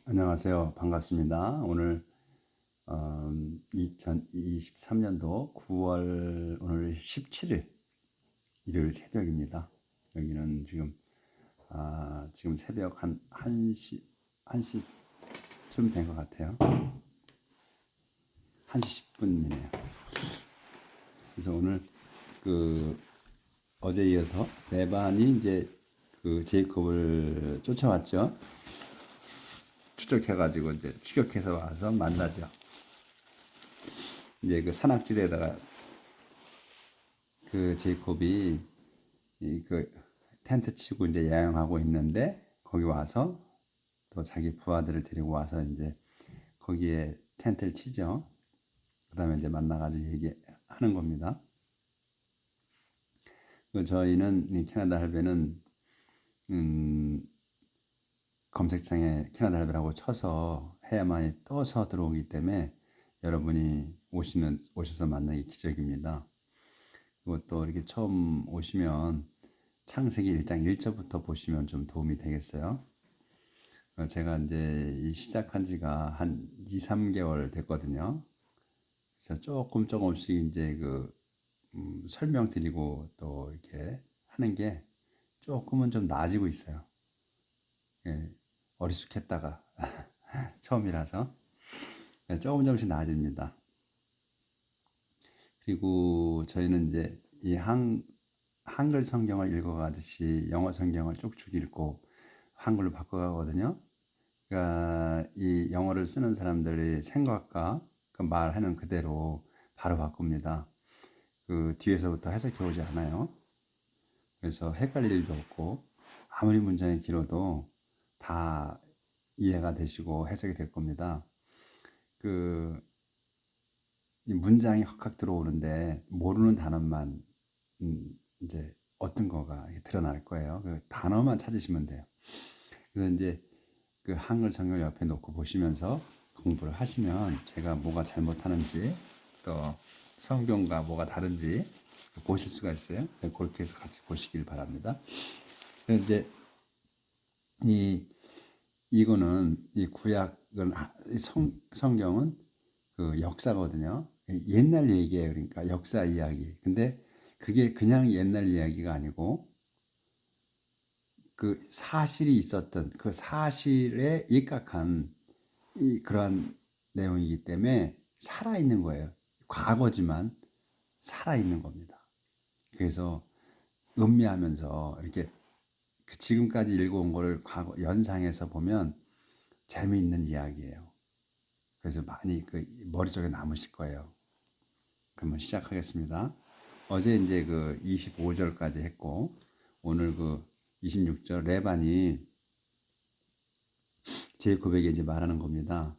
안녕하세요. 반갑습니다. 오늘 2023년도 9월 오늘 17일 일요일 새벽입니다. 여기는 지금 새벽 한 1시쯤 된 것 같아요. 1시 10분이네요. 그래서 오늘 그 어제 이어서 레반이 이제 그 제이콥을 쫓아왔죠. 추적해가지고 이제 추격해서 와서 만나죠. 이제 그 산악지대에다가 그 제이콥이 그 텐트 치고 이제 야영하고 있는데 거기 와서 또 자기 부하들을 데리고 와서 이제 거기에 텐트를 치죠. 그다음에 이제 만나가지고 얘기하는 겁니다. 저희는 이 캐나다 할배는 검색창에 캐나다 할배라고 쳐서 해야만이 떠서 들어오기 때문에 여러분이 오셔서 만나기 기적입니다. 그리고 또 이렇게 처음 오시면 창세기 1장 1절부터 보시면 좀 도움이 되겠어요. 제가 이제 시작한 지가 한 2, 3개월 됐거든요. 그래서 조금씩 이제 설명드리고 또 이렇게 하는 게 조금은 좀 나아지고 있어요. 예, 어리숙했다가 처음이라서 조금씩 나아집니다. 그리고 저희는 이제 이 한글 성경을 읽어가듯이 영어 성경을 쭉쭉 읽고 한글로 바꿔가거든요. 그러니까 이 영어를 쓰는 사람들의 생각과 그 말하는 그대로 바로 바꿉니다. 그 뒤에서부터 해석해 오지 않아요. 그래서 헷갈릴 일도 없고 아무리 문장이 길어도 다 이해가 되시고 해석이 될 겁니다. 그 이 문장이 확확 들어오는데 모르는 단어만 이제 어떤 거가 드러날 거예요. 그 단어만 찾으시면 돼요. 그래서 이제 그 한글 성경을 옆에 놓고 보시면서 공부를 하시면 제가 뭐가 잘못하는지 또 성경과 뭐가 다른지 보실 수가 있어요. 그렇게 해서 같이 보시길 바랍니다. 이제 이거는 이 구약은 성경은 그 역사거든요. 옛날 얘기예요. 그러니까 역사 이야기. 근데 그게 그냥 옛날 이야기가 아니고 그 사실이 있었던 그 사실에 입각한 그러한 내용이기 때문에 살아있는 거예요. 과거지만 살아있는 겁니다. 그래서 음미하면서 이렇게 그 지금까지 읽어온 거를 과거 연상해서 보면 재미있는 이야기예요. 그래서 많이 그 머릿속에 남으실 거예요. 그러면 시작하겠습니다. 어제 이제 그 25절까지 했고 오늘 그 26절 레반이 제이콥에게 이제 말하는 겁니다.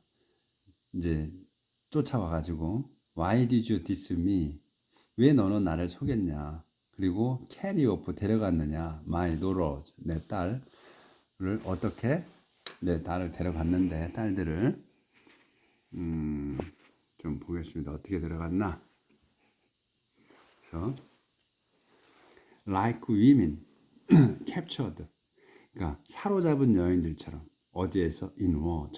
이제 쫓아와 가지고 Why did you diss me? 왜 너는 나를 속였냐? 그리고 carry off 데려갔느냐? My daughters 내 딸을 어떻게 내 딸을 데려갔는데 딸들을 좀 보겠습니다. 어떻게 데려갔나? 그래서 like women captured 그러니까 사로잡은 여인들처럼 어디에서 in war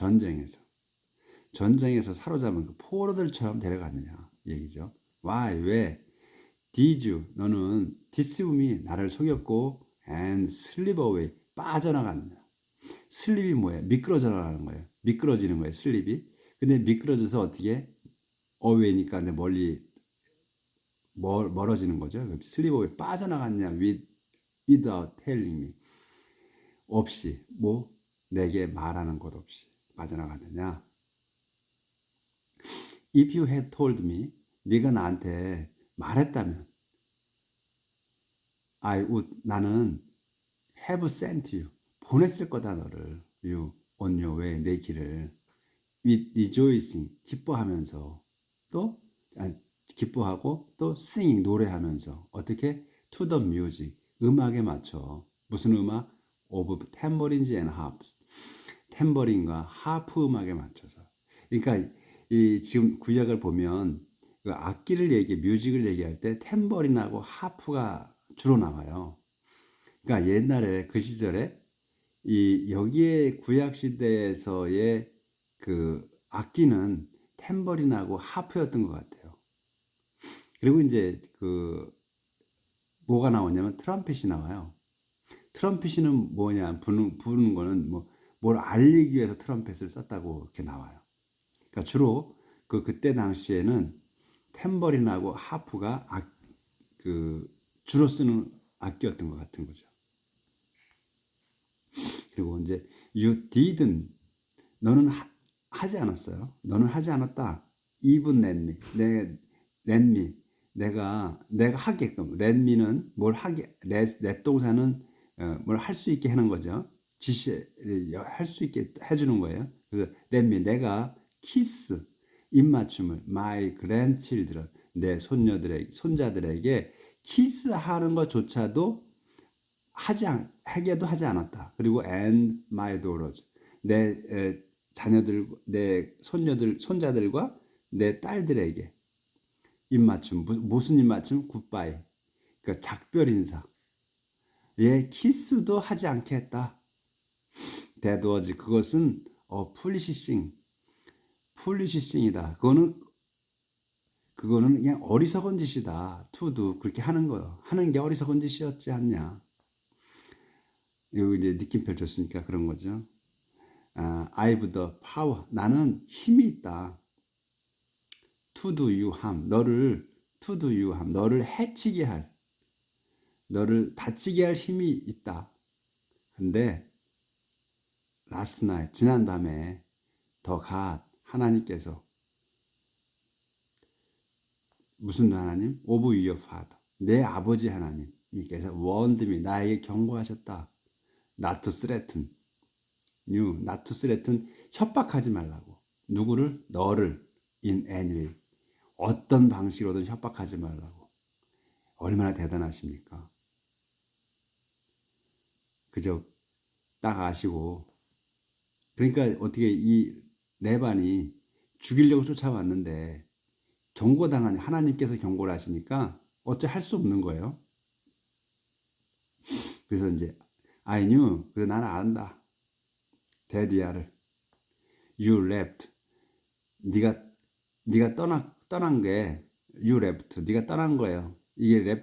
전쟁에서 사로잡은 그 포로들처럼 데려갔느냐 얘기죠. Why 왜 did you 너는 deceive me 나를 속였고 and slip away 빠져나갔느냐. 슬립이 뭐예요? 미끄러져 나가는 거예요. 미끄러지는 거예요. 슬립이. 근데 미끄러져서 어떻게 away니까 이제 멀어지는 거죠. 슬립 away 빠져나갔냐 without telling me 없이 뭐 내게 말하는 것 없이 빠져나갔느냐. If you had told me 네가 나한테 말했다면 I would 나는 have sent you 보냈을 거다 너를 you on your way 내 길을 with rejoicing 기뻐하면서 또 기뻐하고 또 singing 노래하면서 어떻게 to the music 음악에 맞춰 무슨 음악 of tambourines and harps 탬버린과 하프 음악에 맞춰서 그러니까 이 지금 구약을 보면 그 악기를 뮤직을 얘기할 때 탬버린하고 하프가 주로 나와요. 그러니까 옛날에 그 시절에 이 여기에 구약 시대에서의 그 악기는 탬버린하고 하프였던 것 같아요. 그리고 이제 그 뭐가 나오냐면 트럼펫이 나와요. 트럼펫은 뭐냐, 부는 거는 뭐 뭘 알리기 위해서 트럼펫을 썼다고 이렇게 나와요. 그러니까 주로 그때 당시에는 탬버린하고 하프가 주로 쓰는 악기였던 것 같은 거죠. 그리고 이제 you didn't, 너는 하지 않았어요. 너는 하지 않았다. even let me, let me, 내가 하게끔. let me는 뭘 하게, let 동사는 뭘 할 수 있게 하는 거죠. 할 수 있게 해주는 거예요. 그래서 let me, 내가 키스, 입맞춤을 my grandchildren, 내 손자들에게 키스하는 것조차도 하게도 하지 않았다. 그리고 and my daughters, 내 자녀들, 내 손자들과 내 딸들에게 입맞춤, 무슨 입맞춤? 굿바이. 그러니까 작별 인사. 예, 키스도 하지 않게 했다. That was, 그것은 풀리시싱이다. 그거는 그냥 어리석은 짓이다. to도 그렇게 하는 거요. 하는 게 어리석은 짓이었지 않냐. 이거 이제 느낌표를 줬으니까 그런 거죠. I've the power. 나는 힘이 있다. To do you harm. to do you harm. 너를 해치게 할, 너를 다치게 할 힘이 있다. 근데 last night, 지난 밤에 더 하나님께서, 무슨 하나님? Of your father. 내 아버지 하나님께서 warned me, 나에게 경고하셨다. Not to threaten you. Not to threaten, 협박하지 말라고. 누구를? 너를. In any way. 어떤 방식으로든 협박하지 말라고. 얼마나 대단하십니까? 그저 딱 아시고. 그러니까 어떻게 이 레반이 죽이려고 쫓아왔는데 경고당한, 하나님께서 경고를 하시니까 어째 할 수 없는 거예요. 그래서 이제 I knew, 그래서 나는 안다. 데디아를. You left. 네가 떠난 게 you left. 네가 떠난 거예요. 이게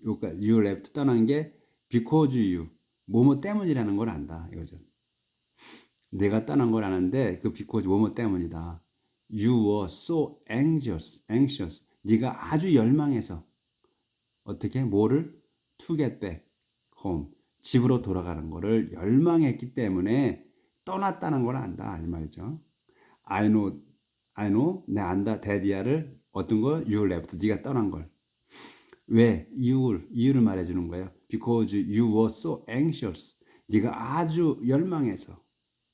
you left, 떠난 게 because you, 뭐뭐 때문이라는 걸 안다 이거죠. 내가 떠난 걸 아는데 그 because 뭐뭐 때문이다. You were so anxious. 네가 아주 열망해서 어떻게 뭐를 to get back home, 집으로 돌아가는 거를 열망했기 때문에 떠났다는 걸 안다 이 말이죠. I know, 내 안다. 데디아를 어떤 거? You left, 네가 떠난 걸. 왜? 이유를 말해주는 거예요. Because you were so anxious. 네가 아주 열망해서,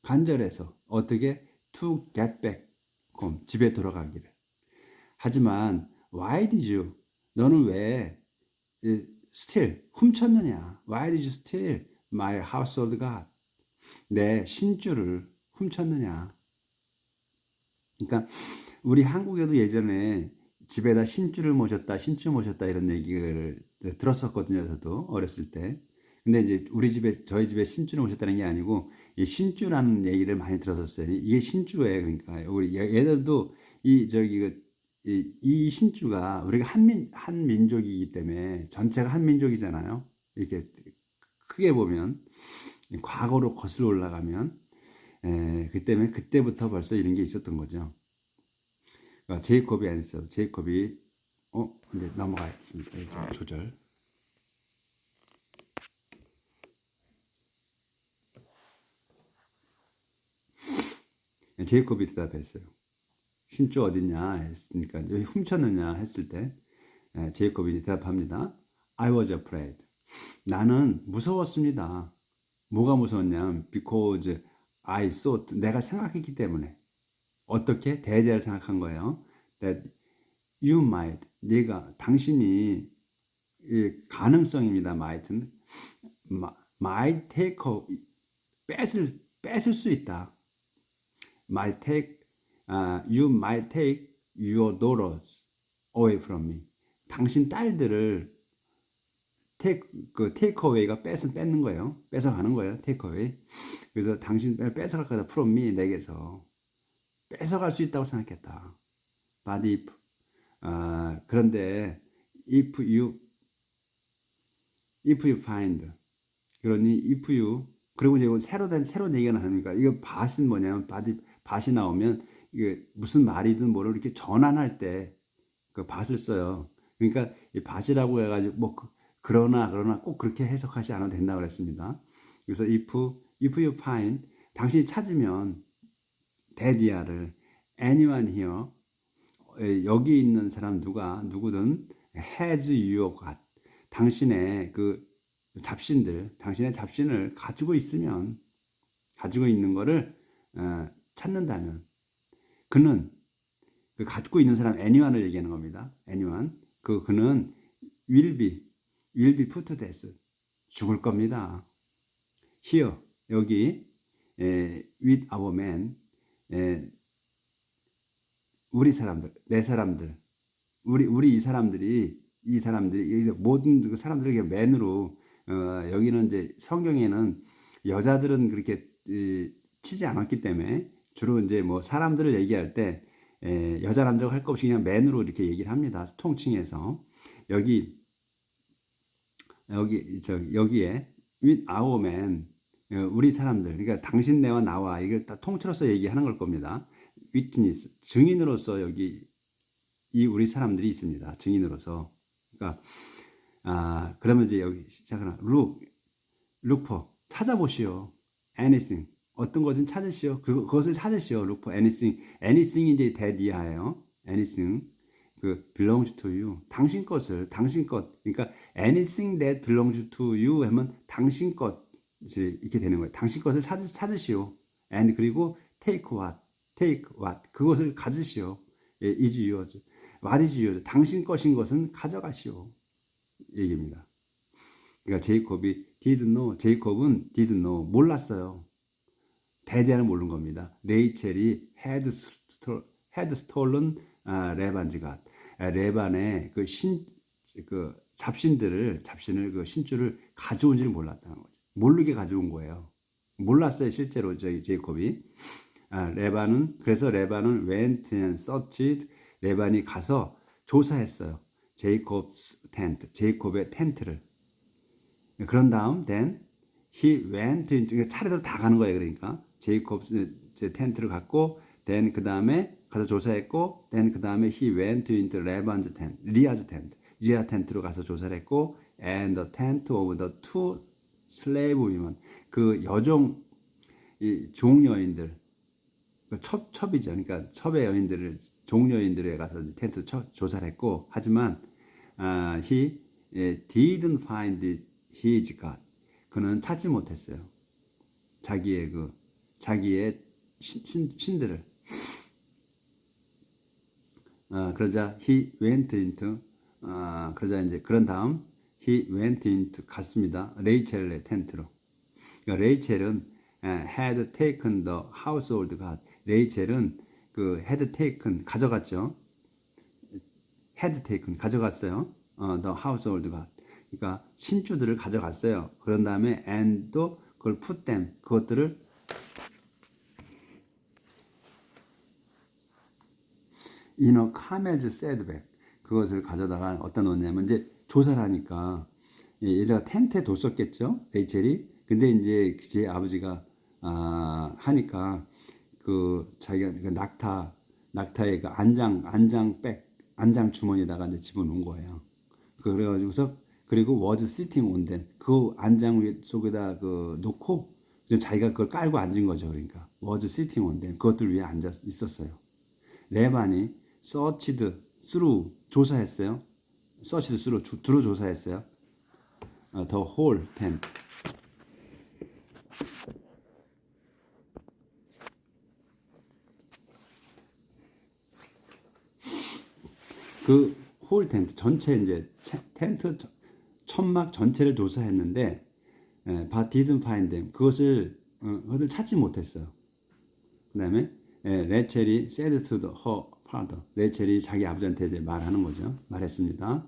간절해서 어떻게? To get back home, 집에 돌아가기를. 하지만 why did you? 너는 왜 still 훔쳤느냐? Why did you steal my household god? 내 신주를 훔쳤느냐? 그러니까 우리 한국에도 예전에 집에다 신주 모셨다 이런 얘기를 들었었거든요. 저도 어렸을 때. 근데 이제 저희 집에 신주를 모셨다는 게 아니고 이 신주라는 얘기를 많이 들었었어요. 이게 신주예요. 그러니까 우리 얘들도 이 신주가, 우리가 한민족이기 때문에 전체가 한민족이잖아요. 이렇게 크게 보면 과거로 거슬러 올라가면 그 때문에 그때부터 벌써 이런 게 있었던 거죠. 제이콥이 앤서, 제이콥이 이제 넘어가겠습니다. 조절. 제이콥이 대답했어요. 신주 어딨냐 했으니까, 왜 훔쳤느냐 했을 때 제이콥이 대답합니다. I was afraid. 나는 무서웠습니다. 뭐가 무서웠냐? Because I thought, 내가 생각했기 때문에. 어떻게? 대대를 생각한 거예요. That you might, 당신이, 가능성입니다. might는 might take, 뺏을 수 있다. you might take your daughters away from me. 당신 딸들을 테이크 어웨이가 뺏는 거예요. 뺏어가는 거예요. 테이크 어웨이. 그래서 당신 뺏어갈 거다. from me 내게서 뺏어갈 수 있다고 생각했다. but if 그런데 if you find 그러니 if you 그리고 이제 새로운 얘기가 나옵니까? 이거 밭은 뭐냐면 밭이 나오면 이게 무슨 말이든 뭐를 이렇게 전환할 때 그 밭을 써요. 그러니까 이 밭이라고 해가지고 뭐 그러나 꼭 그렇게 해석하지 않아도 된다고 그랬습니다. 그래서 if you find 당신이 찾으면 데디아를 anyone here 여기 있는 사람 누구든 has your God 당신의 그 당신의 잡신을 가지고 있는 거를 찾는다면 그는 그 갖고 있는 사람 anyone을 얘기하는 겁니다. anyone 그는 will be put to death 죽을 겁니다. here 여기 with our men 우리 사람들 내 사람들 우리 이 사람들이 모든 사람들에게 맨으로 여기는 이제 성경에는 여자들은 그렇게 치지 않았기 때문에 주로 이제 뭐 사람들을 얘기할 때 여자 남자가 할 것 없이 그냥 맨으로 이렇게 얘기를 합니다. 통칭해서 여기에 with our men 우리 사람들 그러니까 당신 내와 나와 이걸 다 통틀어서 얘기하는 걸 겁니다. witness 증인으로서 여기 이 우리 사람들이 있습니다. 증인으로서 그러니까 그러면 이제 여기 시작하나 look for 찾아보시오. anything 어떤 것은 찾으시오. 그것을 찾으시오. look for anything 이제 대디하예요. anything 그 belongs to you 당신 것 그러니까 anything that belongs to you 하면 당신 것 이렇게 되는 거예요. 당신 것을 찾으시오. and 그리고 take what 그것을 가지시오. is yours what is yours 당신 것인 것은 가져가시오 얘기입니다. 그러니까 제이콥은 did know 몰랐어요. 대대를 모르는 겁니다. 레이첼이 had stolen 레반즈 갓 레반의 그 잡신을 그 신줄을 가져온지를 몰랐다는 거죠. 모르게 가져온 거예요. 몰랐어요 실제로 제이콥이. 그래서 레반은 went and searched 레반이 가서 조사했어요. 제이콥의 텐트를. 그런 다음 then he went into 차례대로 다 가는 거예요. 그러니까 제이콥 텐트를 갖고 then 그 다음에 가서 조사했고 then 그 다음에 he went into 레반's tent 리아 텐트로 가서 조사를 했고 and the tent of the two slave women 그 여종 종여인들 첩이죠. 그러니까 첩의 여인들을 종여인들에 가서 텐트 조사를 했고 하지만 he didn't find his God 그는 찾지 못했어요. 자기의 신들을 그러자 he went into 그러자 이제 그런 다음 he went into 갔습니다. 레이첼의 텐트로. 그러니까 레이첼은 had taken the household god. 레이첼은 그 had taken 가져갔죠. had taken 가져갔어요. the household god. 그러니까 신주들을 가져갔어요. 그런 다음에 and 또 그걸 put them 그것들을 in a camel's saddlebag 그것을 가져다가 어디다 놓냐면 이제 조사를 하니까 여자가 텐트에 뒀었겠죠. 레이첼이. 근데 이제 제 아버지가 하니까 그 자기가 그 낙타의 그 안장 주머니에다가 이제 집어넣은 거예요. 그래가지고서 그리고 was sitting on them 그 안장 속에다 그 놓고 자기가 그걸 깔고 앉은 거죠. 그러니까 was sitting on them 그것들 위에 앉아 있었어요. 레반이 searched through 조사했어요. searched through 두루 조사했어요. the whole tent 그 홀 텐트 전체 이제 텐트 천막 전체를 조사했는데 but didn't find them 그것을 찾지 못했어요. 그다음에 레첼이 said to her father 레첼이 자기 아버지한테 이제 말하는 거죠. 말했습니다.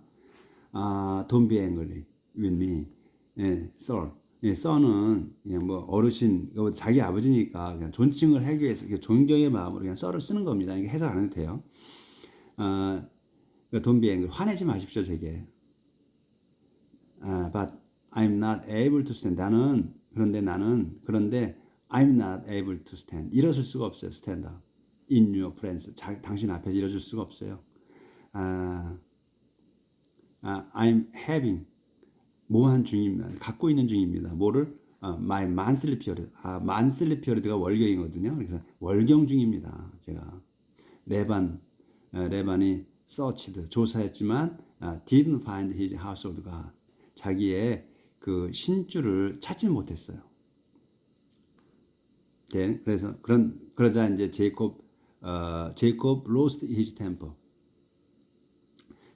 Don't be angry with me. 예, sir. 예, sir는 그냥 뭐 어르신, 자기 아버지니까 그냥 존칭을 하기 위해서 존경의 마음으로 그냥 sir를 쓰는 겁니다. 이게 해석 안 해도 돼요. 아, don't be angry. 화내지 마십시오, 제게. But I'm not able to stand. 그런데 I'm not able to stand. 일어설 수가 없어요. stand up. In your presence. 당신 앞에서 일어설 수가 없어요. I'm having. 뭐한 중입니다. 갖고 있는 중입니다. 뭐를? my monthly period. monthly period가 월경이거든요. 그래서 월경 중입니다. 제가. 레반이 searched, 조사했지만 didn't find his household god. 자기의 그 신주를 찾지 못했어요. 네, 그래서 그러자 이제 제이콥 lost his temper.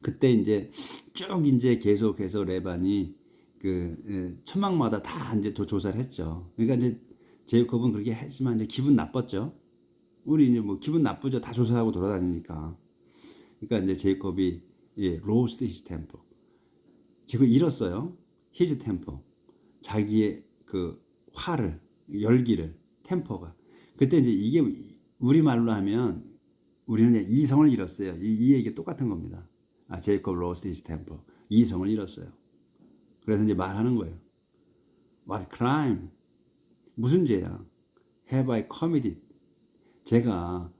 그때 이제 쭉 이제 계속해서 레반이 그 천막마다 다 이제 조사를 했죠. 그러니까 이제 제이콥은 그렇게 했지만 이제 기분 나빴죠. 우리 이제 뭐 기분 나쁘죠. 다 조사하고 돌아다니니까. 그러니까 이제 제이콥이 lost his temper. 지금 잃었어요. his temper. 자기의 그 화를, 열기를, 템퍼가. 그때 이제 이게 우리말로 하면 우리는 그냥 이성을 잃었어요. 이 얘기 똑같은 겁니다. 제이콥 lost his temper. 이성을 잃었어요. 그래서 이제 말하는 거예요. What crime? 무슨 죄야? Have I committed? 제가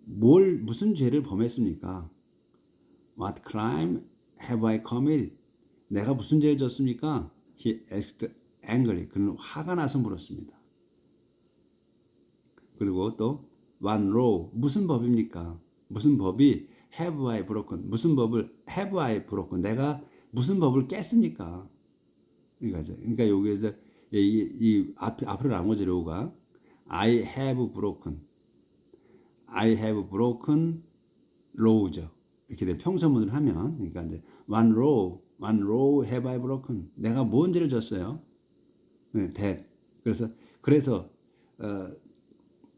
무슨 죄를 범했습니까? What crime have I committed? 내가 무슨 죄를 졌습니까? He asked angrily. 그는 화가 나서 물었습니다. 그리고 또 one law. 무슨 법입니까? 무슨 법이 have I broken? 무슨 법을 have I broken? 내가 무슨 법을 깼습니까? 그러니까 여기에서 이 앞으로 나머지로가 I have broken law죠. 이렇게 돼 평서문을 하면 그러니까 이제 one law have I broken. 내가 뭔 죄를 졌어요? that. 그래서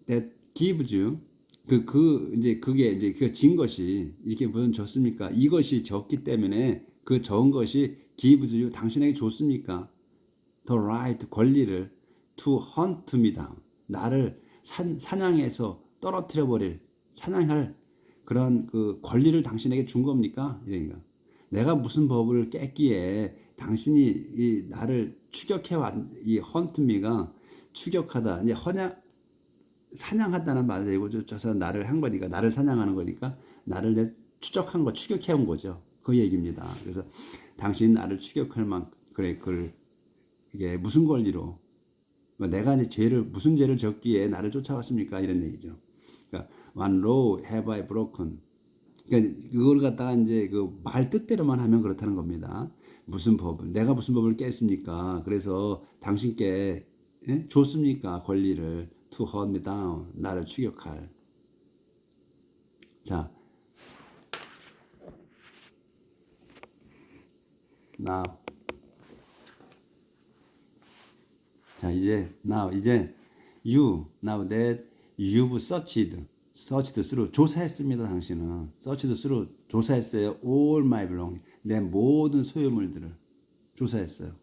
that gives you 이제 그게 진 것이 이렇게 무슨 졌습니까? 이것이 졌기 때문에 그 적은 것이 gives you 당신에게 줬습니까? the right 권리를 to hunt me down. 나를 사냥해서 떨어뜨려 버릴 사냥할 그런 그 권리를 당신에게 준 겁니까? 이러니까 내가 무슨 법을 깼기에 당신이 나를 추격해 이 hunt me가 추격하다 이제 사냥하다는 말이 되고 쫓아서 나를 한 거니까 나를 사냥하는 거니까 나를 이제 추격해 온 거죠. 그 얘기입니다. 그래서 당신 나를 추격할 만큼 그래 이게 무슨 권리로 내가 이제 무슨 죄를 졌기에 나를 쫓아왔습니까? 이런 얘기죠. 그러니까 one law have I broken. 그러니까 그걸 갖다가 이제 그 말 뜻대로만 하면 그렇다는 겁니다. 내가 무슨 법을 깼습니까? 그래서 당신께 줬습니까? 권리를 to hunt me down. 나를 추격할. 자, now. 자, 이제 now that you've searched through 조사했습니다. 당신은 searched through 조사했어요. all my belongings 내 모든 소유물들을 조사했어요.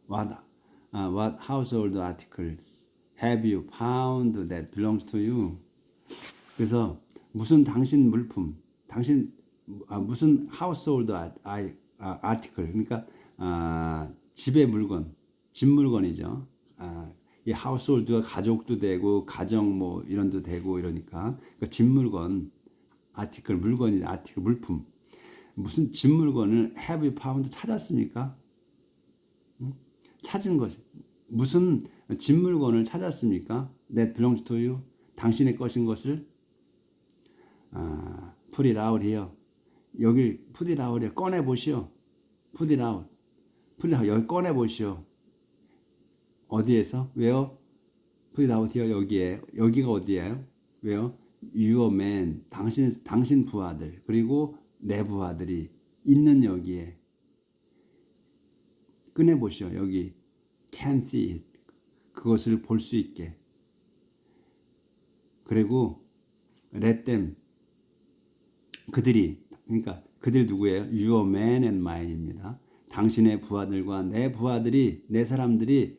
What household articles have you found that belongs to you? 그래서 무슨 당신 물품, 무슨 household article 그러니까 집의 물건, 집 물건이죠. 이 household가 가족도 되고 가정 뭐 이런도 되고 이러니까 집 물건, article 물품. 무슨 집 물건을 have you found 찾았습니까? 찾은 것이 무슨 집 물건을 찾았습니까? That belongs to you. 당신의 것인 것을 put it out here. 여기 put it out here. 꺼내 보시오. put it out. 여기 꺼내 보시오. 어디에서? Where? put it out here. 여기가 어디예요? Where? Your man. 당신 부하들. 그리고 내 부하들이 있는 여기에 꺼내 보시오. 여기 can see it. 그것을 볼 수 있게. 그리고 let them. 그러니까 그들 누구예요? Your man and mine입니다. 당신의 부하들과 내 부하들이 내 사람들이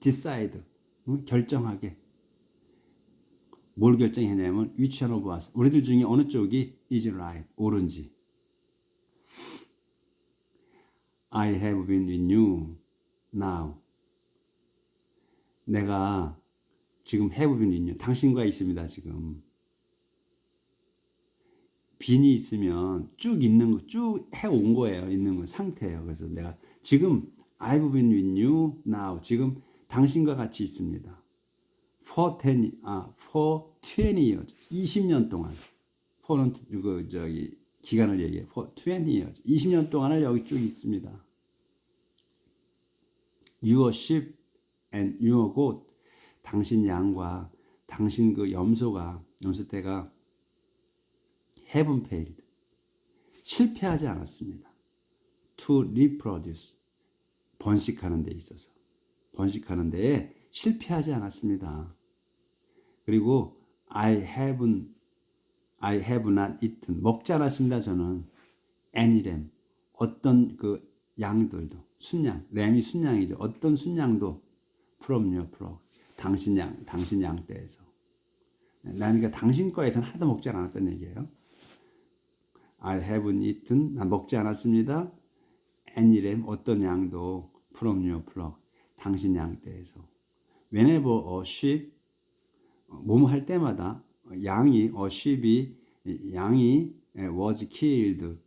decide 결정하게 뭘 결정했냐면 which one of us 우리들 중에 어느 쪽이 is right 옳은지. I have been with you now. 내가 지금 have been with you 당신과 있습니다. 지금 빈이 있으면 쭉 있는 거 쭉 해온 거예요. 있는 거 상태예요. 그래서 내가 지금 I've been with you now 지금 당신과 같이 있습니다. for 20 years 20년 동안 for는 그 저기 기간을 얘기해. for 20 years 20년 동안을 여기 쭉 있습니다. Your sheep and your goat 당신 양과 당신 그 염소떼가 haven't failed 실패하지 않았습니다. to reproduce 번식하는 데 있어서 번식하는 데에 실패하지 않았습니다. 그리고 I have not eaten 먹지 않았습니다. 저는 any lamb 어떤 그 양들도 순양 램이 순양이죠. 어떤 순양도 from your flock 당신 양 떼에서 나는 그러니까 당신 거에서는 하나도 먹지 않았던 얘기예요. I haven't eaten 난 먹지 않았습니다. any lamb 어떤 양도 from your flock 당신 양 떼에서 whenever a sheep 뭐뭐 할 때마다 양이 sheep이 was killed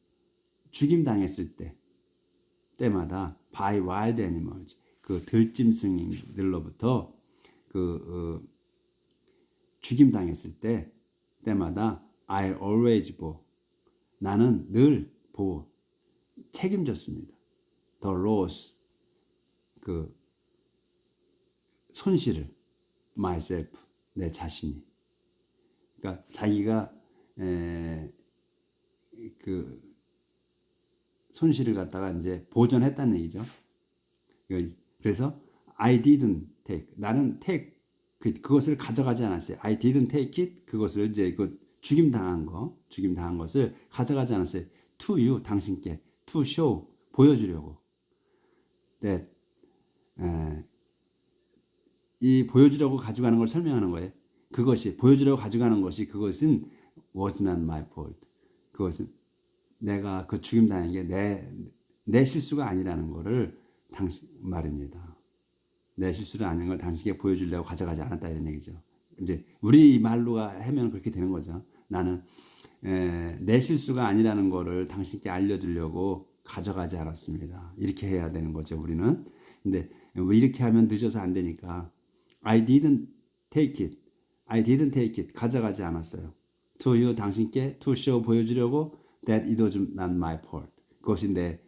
죽임당했을 때마다 by wild animals 그 들짐승들로부터 죽임당했을 때마다 I always bore 나는 늘 책임졌습니다. The loss 그 손실을 myself 내 자신이 그러니까 자기가 그 손실을 갖다가 이제 보전했다는 얘기죠. 그래서 I didn't take 나는 take 그것을 가져가지 않았어요. I didn't take it 그것을 이제 그 죽임 당한 것을 가져가지 않았어요. To you 당신께 to show 보여주려고. that 이 보여주려고 가져가는 걸 설명하는 거예요. 그것이 보여주려고 가져가는 것이 그것은 was not my fault. 그것은 내가 그 죽임 당한 게 내 실수가 아니라는 거를 당신 말입니다. 내 실수를 아닌 걸 당신에게 보여주려고 가져가지 않았다 이런 얘기죠. 이제 우리 말로 하면 그렇게 되는 거죠. 나는 내 실수가 아니라는 거를 당신께 알려주려고 가져가지 않았습니다. 이렇게 해야 되는 거죠. 우리는. 근데 이렇게 하면 늦어서 안 되니까 I didn't take it. 가져가지 않았어요. To you 당신께 to show 보여주려고 that it was not my fault. 그것이 내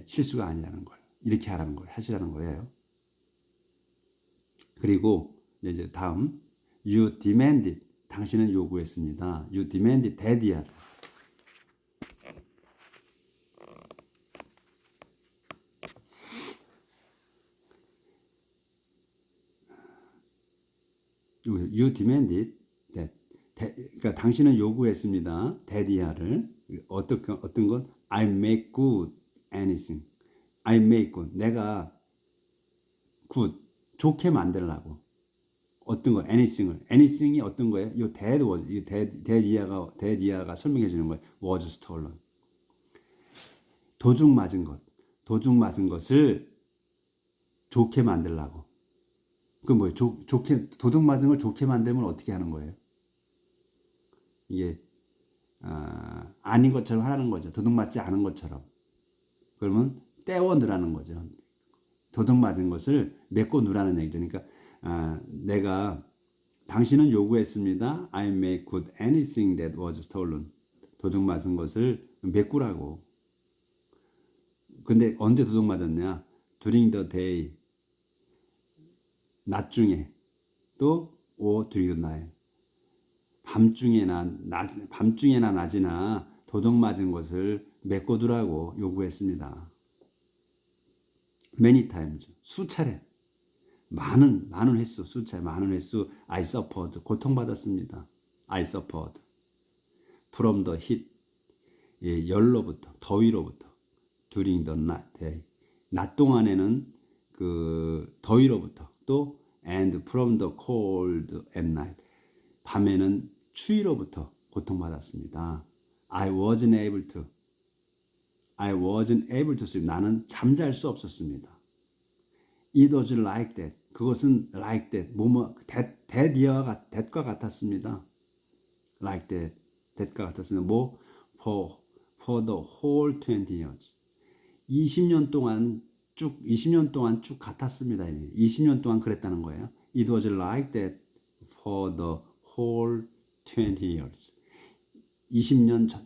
실수가 아니라는 걸 이렇게 하라는 걸 하시라는 거예요. 그리고 이제 다음 you demanded 당신은 요구했습니다. You demanded daddy야. You demanded that. 그러니까 당신은 요구했습니다. daddy야를 어떤 건 I make good anything. I make good. 내가 good 좋게 만들라고. 어떤 거 anything이 어떤 거예요? 이 daddy야가 설명해 주는 거예요. was stolen. 도둑 맞은 것을 좋게 만들라고. 그 뭐예요? 좋게 도둑 맞은 걸 좋게 만들면 어떻게 하는 거예요? 이게 아닌 것처럼 하라는 거죠. 도둑 맞지 않은 것처럼. 그러면 떼워 넣으라는 거죠. 도둑 맞은 것을 메꿔 누라는 얘기죠. 그러니까 내가 당신은 요구했습니다. I make good anything that was stolen. 도둑 맞은 것을 메꾸라고. 근데 언제 도둑 맞았냐? During the day. 낮 중에 또 or during the night. 밤중에나 낮이나 도둑 맞은 것을 메꿔두라고 요구했습니다. Many times 수차례 많은 횟수 I suffered 고통받았습니다. I suffered from the heat 열로부터 더위로부터 during the night day. 낮 동안에는 그 더위로부터 또 and from the cold at night. 밤에는 추위로부터 고통받았습니다. I wasn't able to sleep. 나는 잠잘 수 없었습니다. It was like that. 그것은 like that. that과 같았습니다. like that. that과 같았습니다. for the whole 20 years. 20년 동안 쭉 같았습니다. 20년 동안 그랬다는 거예요. It was like that for the whole 20 years. 20년 전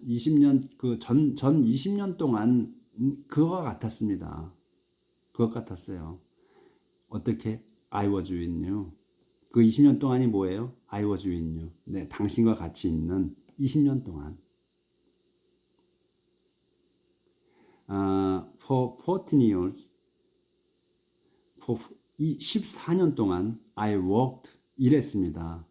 20년 동안 그거와 같았습니다. 그것 같았어요. 어떻게? I was with you. 그 20년 동안이 뭐예요? I was with you. 네, 당신과 같이 있는 20년 동안. For 14 years. 14년 동안 I worked. 일했습니다.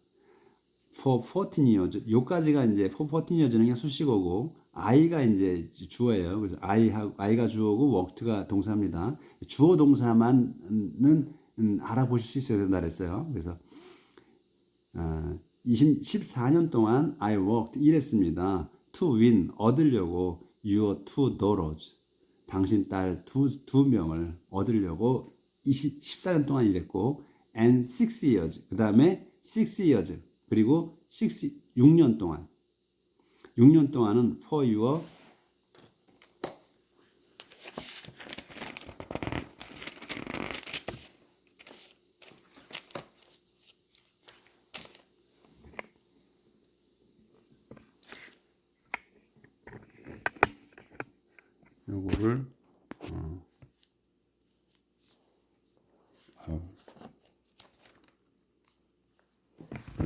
For 14 years. 요까지가 이제 for 14 years는 그냥 수식어고 I가 이제 주어예요. 그래서 I가 주어고 worked가 동사입니다. 주어 동사만은 알아보실 수 있어야 된다 그랬어요. 그래서 14년 동안 I worked 일했습니다. To win 얻으려고 your two daughters 당신 딸 두 명을 얻으려고 14년 동안 일했고 and 6 years 그 다음에 6 years 그리고 6년 동안은 for your 요거를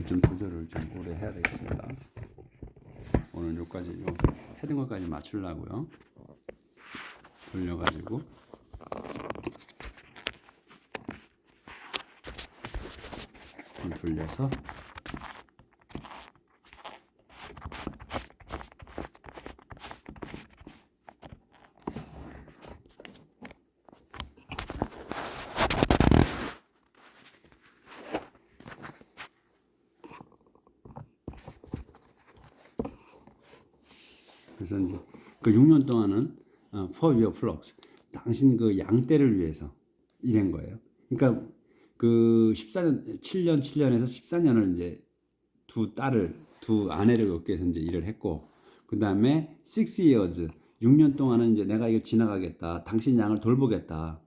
좀 조절을 좀 오래 해야 되겠습니다. 오늘 요까지 헤딩어까지 맞추려고요. 돌려가지고 좀 돌려서 그래서 이제 그 6년 동안은 for your flocks 당신 그 양떼를 위해서 일한 거예요. 그러니까 그 7년에서 14년을 이제 두 아내를 얻기 위해서 이제 일을 했고 그 다음에 6 years 6년 동안은 이제 내가 이거 지나가겠다. 당신 양을 돌보겠다.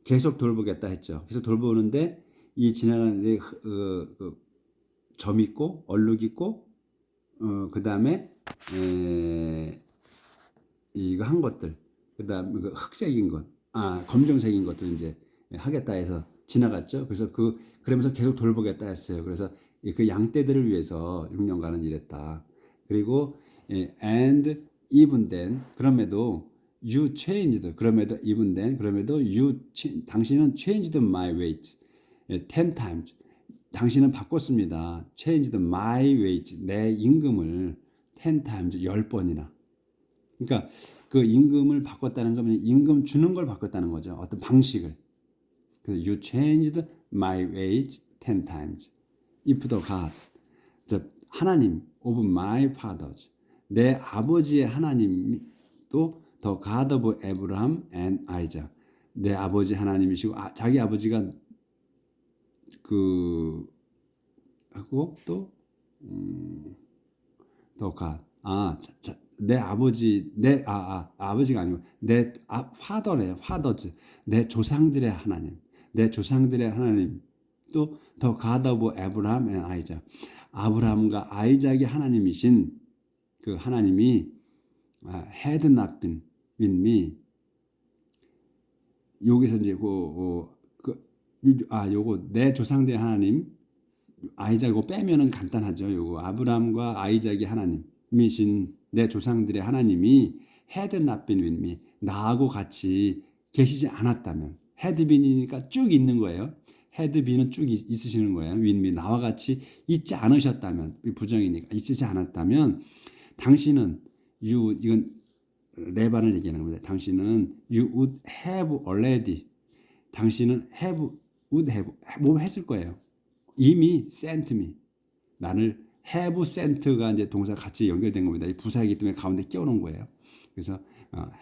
계속 돌보겠다 했죠. 그래서 돌보는데 이 지나가는 점 있고 얼룩 있고 그 다음에 이거 한 것들 그 다음에 그 흑색인 것 검정색인 것들 이제 하겠다 해서 지나갔죠. 그래서 그러면서 계속 돌보겠다 했어요. 그래서 그 양떼들을 위해서 6년간은 일했다. 그리고 and even then 그럼에도 you changed 그럼에도 even then 그럼에도 당신은 changed my wage 10 times 당신은 바꿨습니다. changed my wage 내 임금을 10 times 10번이나 그러니까 그 임금을 바꿨다는 거면 임금 주는 걸 바꿨다는 거죠. 어떤 방식을. 그래서 you changed my wage 10 times. If the God, 하나님 of my fathers, 내 아버지의 하나님도 the God of Abraham and Isaac, 내 아버지 하나님이시고 자기 아버지가 하고 또 the God, 내 아버지 아버지가 아니고 내 father네요. fathers 내 조상들의 하나님 또 더 God of Abraham and Isaac 아브라함과 아이작의 하나님이신 그 하나님이 had not been with me 여기서 이제 요거 내 조상들의 하나님 아이작을 빼면은 간단하죠. 요거 아브라함과 아이작의 하나님이신 내 조상들의 하나님이 had not been with me 나하고 같이 계시지 않았다면 had been이니까 쭉 있는 거예요. had been은 쭉 있으시는 거예요. with me 나와 같이 있지 않으셨다면 부정이니까 있지 않았다면 당신은 이건 레반을 얘기하는 겁니다. 당신은 you would have already. 당신은 would have 뭐 했을 거예요. 이미 sent me. 나를 have sent가 이제 동사 같이 연결된 겁니다. 이 부사이기 때문에 가운데 끼워놓은 거예요. 그래서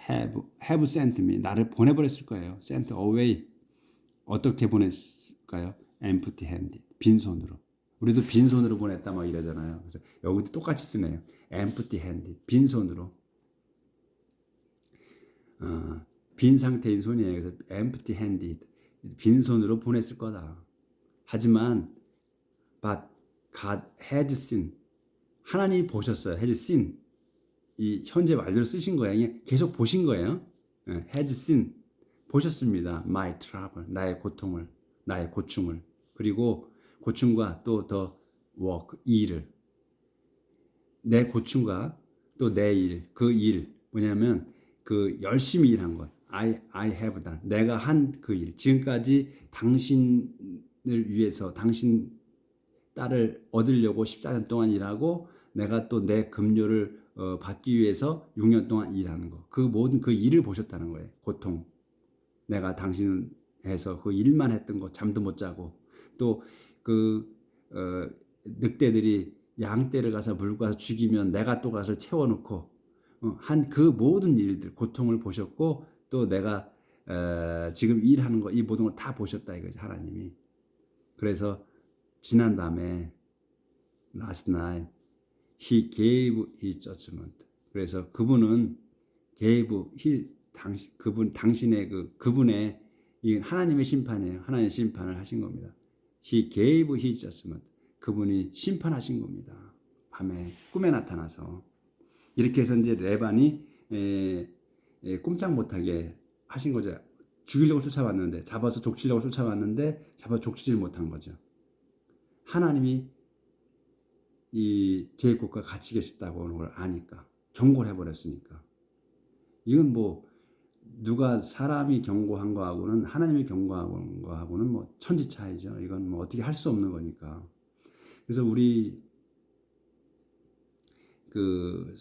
have sent me. 나를 보내버렸을 거예요. sent away. 어떻게 보냈을까요? empty handed. 빈손으로. 우리도 빈손으로 보냈다 막 이러잖아요. 그래서 여기도 똑같이 쓰네요. empty handed. 빈손으로. 빈 상태인 손이에요. 그래서 empty handed. 빈손으로 보냈을 거다. 하지만 but God had seen. 하나님이 보셨어요. had seen. 이 현재 완료를 쓰신 거예요. 계속 보신 거예요. had seen. 보셨습니다. my trouble. 나의 고통을. 나의 고충을. 그리고 고충과 또 the work. 일을. 내 고충과 또 내 일. 그 일. 뭐냐면 그 열심히 일한 것. I have done. 내가 한 그 일. 지금까지 당신을 위해서 당신 딸을 얻으려고 14년 동안 일하고 내가 또 내 급료를 받기 위해서 6년 동안 일하는 거. 그 모든 그 일을 보셨다는 거예요. 고통. 내가 당신을 해서 그 일만 했던 거 잠도 못 자고 또 그 늑대들이 양떼를 가서 물고 가서 죽이면 내가 또 가서 채워놓고 한 그 모든 일들 고통을 보셨고 또 내가 지금 일하는 거 이 모든 걸 다 보셨다 이거죠. 하나님이. 그래서 지난 밤에 last night he gave his judgment. 그래서 그분은 gave 당신의 그분의 이 하나님의 심판이에요. 하나님의 심판을 하신 겁니다. he gave his judgment. 그분이 심판하신 겁니다. 밤에 꿈에 나타나서 이렇게 해서 이제 레반이 꼼짝 못하게 하신 거죠. 죽이려고 쫓아왔는데 잡아서 족치려고 쫓아왔는데 잡아 족치질 못한 거죠. 하나님이 이 제이콥과 같이 계셨다고 하는 걸 아니까 경고를 해버렸으니까 이건 뭐 누가 사람이 경고한 거하고는 하나님이 경고한 거하고는 뭐 천지 차이죠. 이건 뭐 어떻게 할 수 없는 거니까. 그래서 우리 그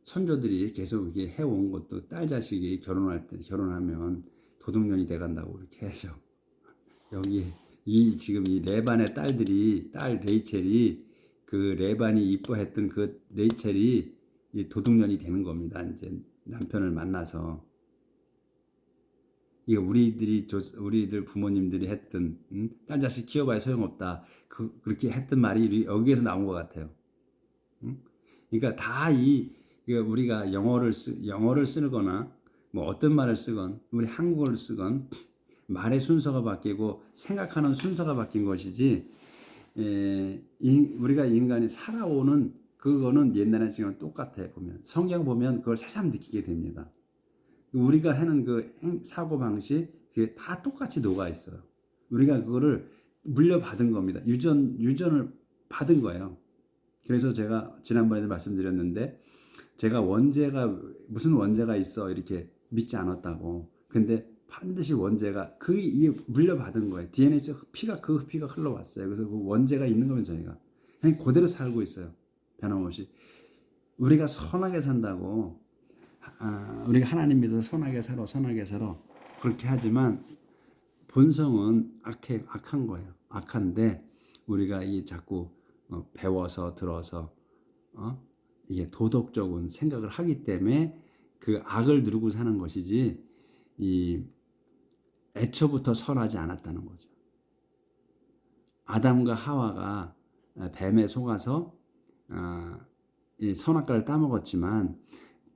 선조들이 계속 이게 해온 것도 딸 자식이 결혼하면 도둑년이 돼간다고 이렇게 하죠. 여기 지금 이 레반의 딸 레이첼이 그 레반이 이뻐했던 그 레이첼이 이 도둑년이 되는 겁니다. 이제 남편을 만나서 이게 우리들 부모님들이 했던 딸 자식 키워봐야 소용없다. 그렇게 했던 말이 여기에서 나온 것 같아요. 그러니까 다 우리가 영어를 쓰거나 뭐 어떤 말을 쓰건 우리 한국어를 쓰건 말의 순서가 바뀌고 생각하는 순서가 바뀐 것이지 우리가 인간이 살아오는 그거는 옛날에 지금 똑같아. 보면 성경 보면 그걸 새삼 느끼게 됩니다. 우리가 하는 그 사고 방식 그게 다 똑같이 녹아 있어요. 우리가 그거를 물려받은 겁니다. 유전을 받은 거예요. 그래서 제가 지난번에도 말씀드렸는데 제가 무슨 원죄가 있어 이렇게 믿지 않았다고. 근데 반드시 원죄가 이게 물려받은 거예요. DNA에서 그 피가 흘러왔어요. 그래서 그 원죄가 있는 거면 저희가 그냥 그대로 살고 있어요. 변함없이. 우리가 선하게 산다고 우리가 하나님 믿어서 선하게 살아 그렇게 하지만 본성은 악한 거예요. 악한데 우리가 이 자꾸 배워서 들어서 이게 도덕적인 생각을 하기 때문에 그 악을 누르고 사는 것이지 애초부터 선하지 않았다는 거죠. 아담과 하와가 뱀에 속아서 이 선악과를 따먹었지만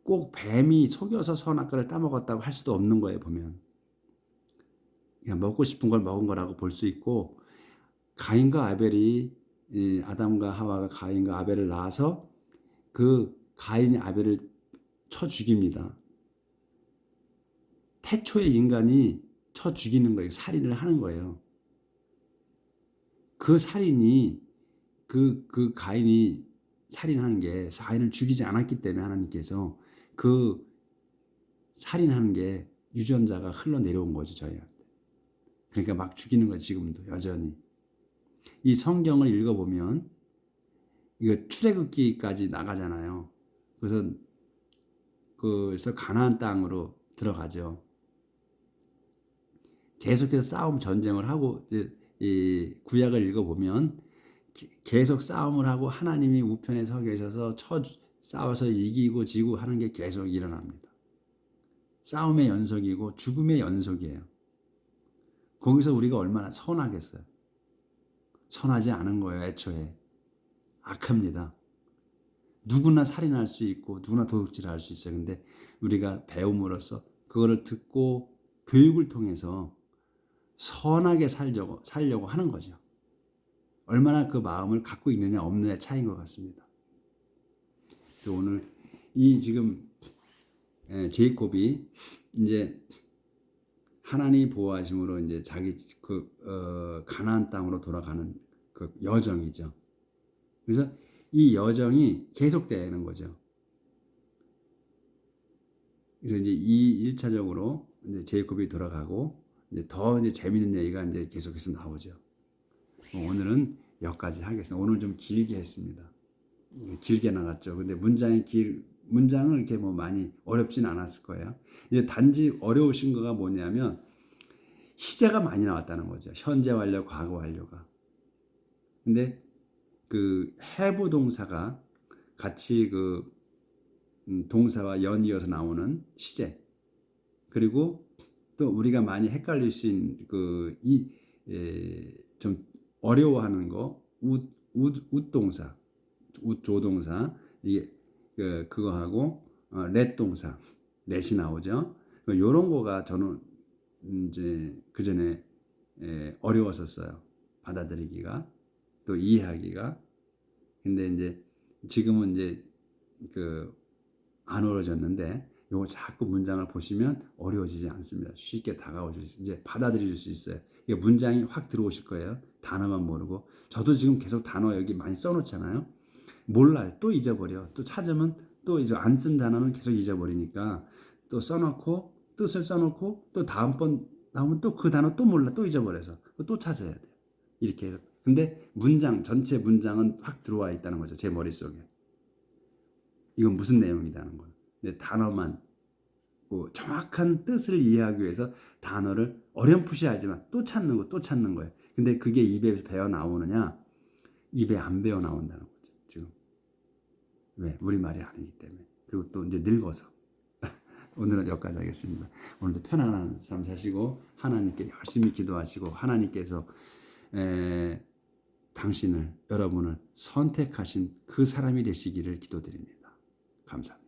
꼭 뱀이 속여서 선악과를 따먹었다고 할 수도 없는 거예요. 보면 그냥 먹고 싶은 걸 먹은 거라고 볼 수 있고 가인과 아벨이 아담과 하와가 가인과 아벨을 낳아서 그 가인이 아벨을 쳐 죽입니다. 태초의 인간이 쳐 죽이는 거예요. 살인을 하는 거예요. 그 살인이 그 가인이 살인하는 게 가인을 죽이지 않았기 때문에 하나님께서 그 살인하는 게 유전자가 흘러내려온 거죠. 저희한테. 그러니까 막 죽이는 거예요. 지금도 여전히. 이 성경을 읽어보면 이거 출애굽기까지 나가잖아요. 그래서 그래서 가나안 땅으로 들어가죠. 계속해서 싸움 전쟁을 하고 이 구약을 읽어보면 계속 싸움을 하고 하나님이 우편에 서 계셔서 싸워서 이기고 지고 하는 게 계속 일어납니다. 싸움의 연속이고 죽음의 연속이에요. 거기서 우리가 얼마나 선하겠어요. 선하지 않은 거예요. 애초에 악합니다. 누구나 살인할 수 있고 누구나 도둑질할 수 있어요. 근데 우리가 배움으로써 그거를 듣고 교육을 통해서 선하게 살려고 하는 거죠. 얼마나 그 마음을 갖고 있느냐 없느냐의 차이인 것 같습니다. 그래서 오늘 이 지금 제이콥이 이제 하나님 보호하심으로 이제 자기 가나안 땅으로 돌아가는 그 여정이죠. 그래서 이 여정이 계속되는 거죠. 그래서 이제 이 1차적으로 이제 제이콥이 돌아가고 이제 더 이제 재밌는 얘기가 이제 계속해서 나오죠. 오늘은 여기까지 하겠습니다. 오늘 좀 길게 했습니다. 길게 나갔죠. 근데 문장을 이렇게 뭐 많이 어렵진 않았을 거예요. 이제 단지 어려우신 거가 뭐냐면 시제가 많이 나왔다는 거죠. 현재 완료, 과거 완료가. 근데 그 have 동사가 같이 그 동사와 연이어서 나오는 시제. 그리고 또 우리가 많이 헷갈릴 수 있는 좀 어려워하는 거 웃동사, 조동사 이게 그거하고 let 동사, let이 나오죠. 이런 거가 저는 이제 그 전에 어려웠었어요. 받아들이기가 또 이해하기가. 근데 이제 지금은 이제 안 어려졌는데 요거 자꾸 문장을 보시면 어려워지지 않습니다. 쉽게 다가오실 수 이제 받아들일 수 있어요. 이게 문장이 확 들어오실 거예요. 단어만 모르고. 저도 지금 계속 단어 여기 많이 써놓잖아요. 몰라요. 또 잊어버려. 또 찾으면 또 이제 안 쓴 단어는 계속 잊어버리니까 또 써놓고 뜻을 써놓고 또 다음번 나오면 또 그 단어 또 몰라. 또 잊어버려서 또 찾아야 돼요. 이렇게 해서. 근데 전체 문장은 확 들어와 있다는 거죠. 제 머릿속에. 이건 무슨 내용이라는 거예요. 근데 단어만 정확한 뜻을 이해하기 위해서 단어를 어렴풋이 알지만 또 찾는 거예요. 근데 그게 입에서 배어 나오느냐? 입에 안 배어 나온다는 거죠. 지금 왜? 우리말이 아니기 때문에. 그리고 또 이제 늙어서. 오늘은 여기까지 하겠습니다. 오늘도 편안한 삶 사시고 하나님께 열심히 기도하시고 하나님께서 여러분을 선택하신 그 사람이 되시기를 기도드립니다. 감사합니다.